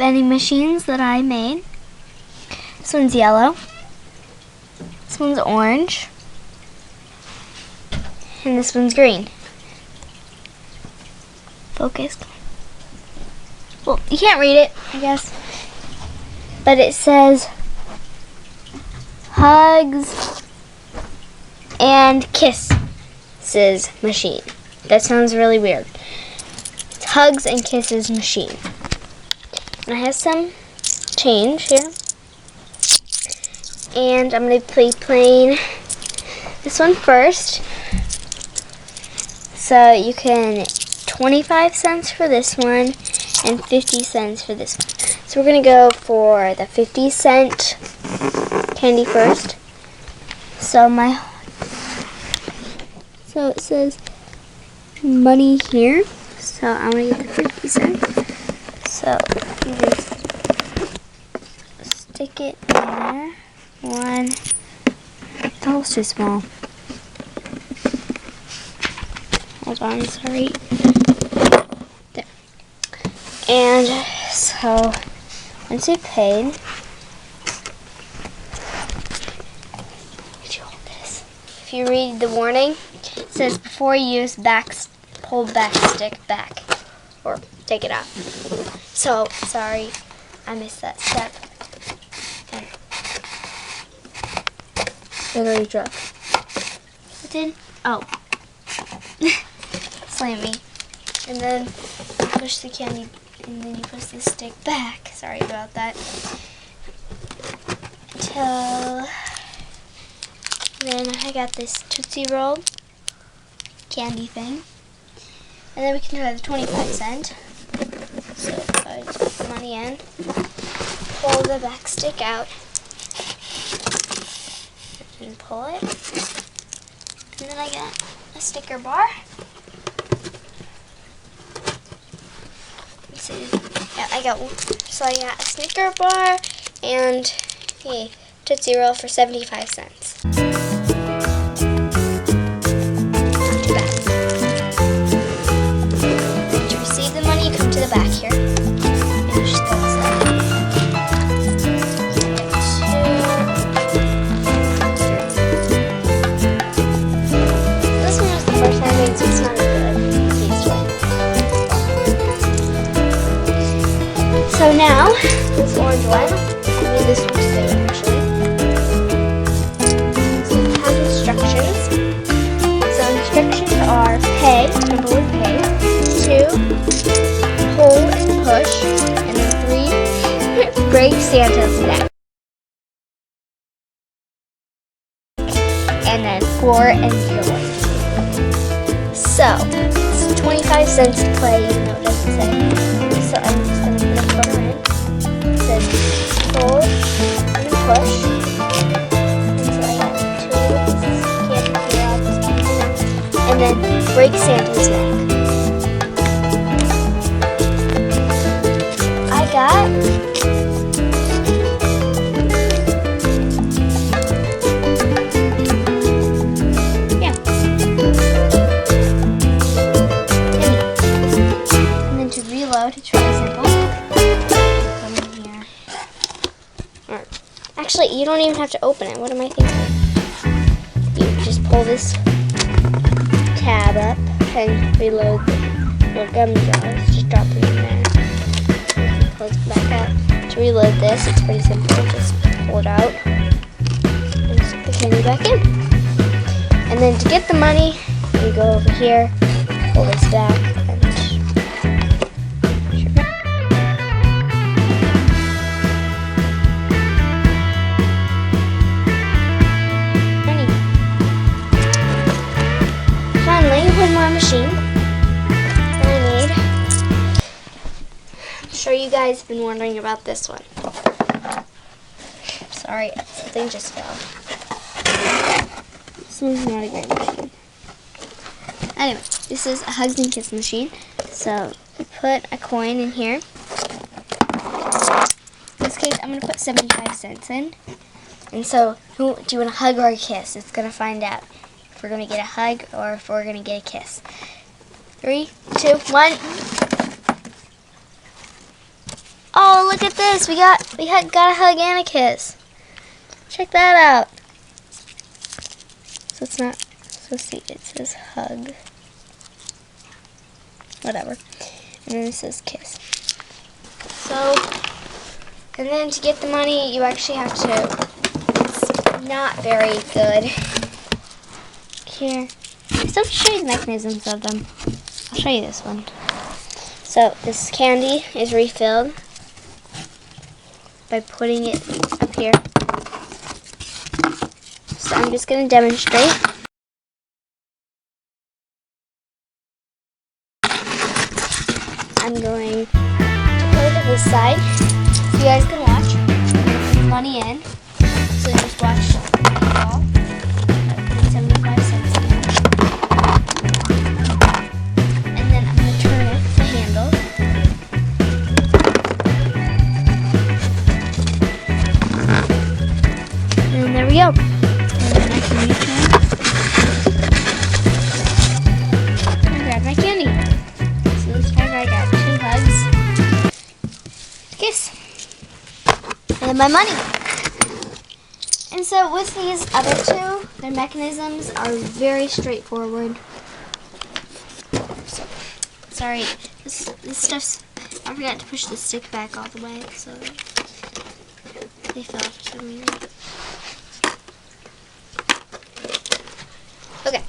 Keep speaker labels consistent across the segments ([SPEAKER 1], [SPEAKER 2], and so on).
[SPEAKER 1] vending machines that I made. This one's yellow. This one's orange. And this one's green. Focus. Well, you can't read it, I guess. But it says Hugs and Kisses machine. That sounds really weird. It's Hugs and Kisses machine. And I have some change here. And I'm going to be playing this one first. So you can 25 cents for this one and 50 cents for this one. So we're going to go for the 50-cent candy first. So it says money here. So I'm going to get the 50 cents. So you just stick it in there. One. The hole's too small. Hold on, sorry. There. And so once you've paid, if you read the warning, it says before use pull back stick back or take it out. So sorry, I missed that step. And it already dropped. It did? Oh. Slam me. And then push the candy, and then you push the stick back. Sorry about that. Then I got this Tootsie Roll candy thing. And then we can try the 25 cent. So I just put the money in, pull the back stick out, and pull it. And then I got a sticker bar. Let's see. Yeah, I got a Snicker bar and a Tootsie Roll for 75 cents. Not too bad. To receive the money, you come to the back here. And you just go inside. This one was the first time I made, so it's not good. So now, this orange one, I made this one today actually. So it has instructions. So instructions are pay, number one pay, 2, pull and push, and then 3, break Santa's neck. And then 4, enjoy. So, it's 25 cents to play, even though it doesn't say. So I'm just going to put a quarter in. It says pull and push. And so I got 2 candy here, I'll just keep it. And then break Santa's neck. I got it's really simple. Come in here. Actually, you don't even have to open it. What am I thinking? You just pull this tab up and reload the little gum jars. Just drop it in there. Close it back up. To reload this, it's pretty simple. Just pull it out and stick the candy back in. And then to get the money, you go over here, pull this back, and one more machine that I need. I'm sure you guys have been wondering about this one. Sorry, something just fell. This one's not a great machine. Anyway, this is a Hugs and Kiss machine. So I put a coin in here. In this case, I'm going to put 75 cents in. And so, who do you want a hug or a kiss? It's going to find out if we're going to get a hug or if we're going to get a kiss. 3, 2, 1. Oh, look at this. We got a hug and a kiss. Check that out. So it's not, so see, it says hug. Whatever. And then it says kiss. So, and then to get the money, you actually have to, it's not very good. Here. I still have to show you the mechanisms of them. I'll show you this one. So this candy is refilled by putting it up here. So I'm just going to demonstrate. I'm going to put it to this side so you guys can watch. Put money in. So just watch it all. 75 cents in. And then I'm going to turn it, the handle. And there we go. And then I can reach in and grab my candy. So this time I got 2 hugs, kiss, and then my money. And so with these other 2, their mechanisms are very straightforward. So, sorry, this stuff's, I forgot to push the stick back all the way, so they fell for some reason. Okay,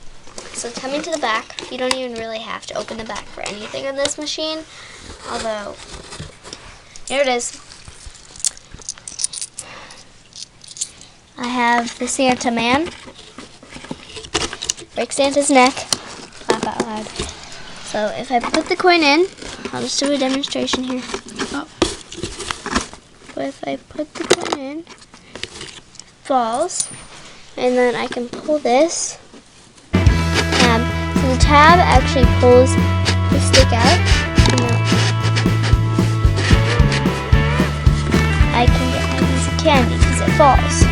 [SPEAKER 1] so coming to the back, you don't even really have to open the back for anything on this machine, although, here it is. I have the Santa man. Break Santa's neck. Laugh out loud. So if I put the coin in, I'll just do a demonstration here. Oh. But if I put the coin in, it falls, and then I can pull this tab. So the tab actually pulls the stick out. I can get my piece of candy because it falls.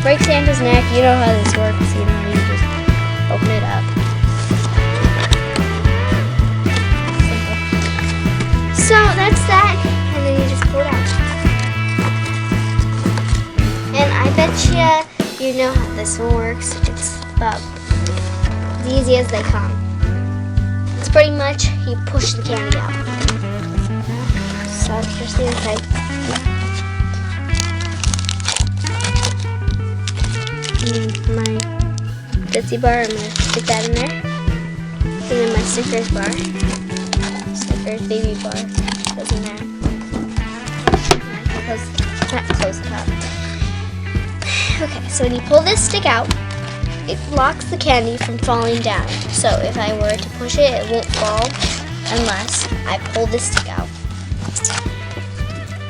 [SPEAKER 1] Break Santa's neck. You know how this works. You know, you just open it up. Simple. So that's that, and then you just pull it out. And I bet you know how this one works. It's about as easy as they come. It's pretty much you push the candy out. So here's the inside. My Tootsie bar, I'm going to stick that in there. And then my Snickers bar. Snickers baby bar goes in there. Close the top. Okay, so when you pull this stick out, it blocks the candy from falling down. So if I were to push it, it won't fall unless I pull this stick out.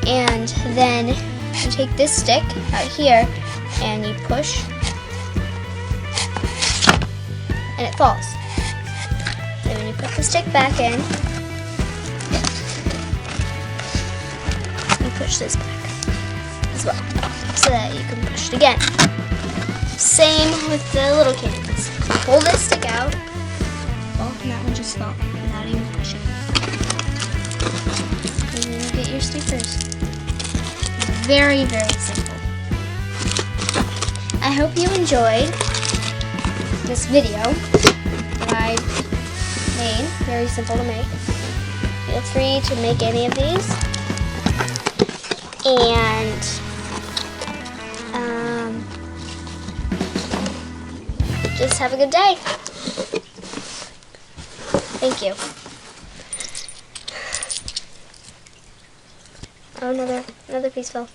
[SPEAKER 1] And then you take this stick out here and you push, and it falls. And when you put the stick back in, you push this back as well, so that you can push it again. Same with the little candies. Pull this stick out. Oh, and that one just fell without even pushing. And then you get your stickers. Very, very simple. I hope you enjoyed this video that I made. Very simple to make. Feel free to make any of these. And just have a good day. Thank you. Oh, another piece fell.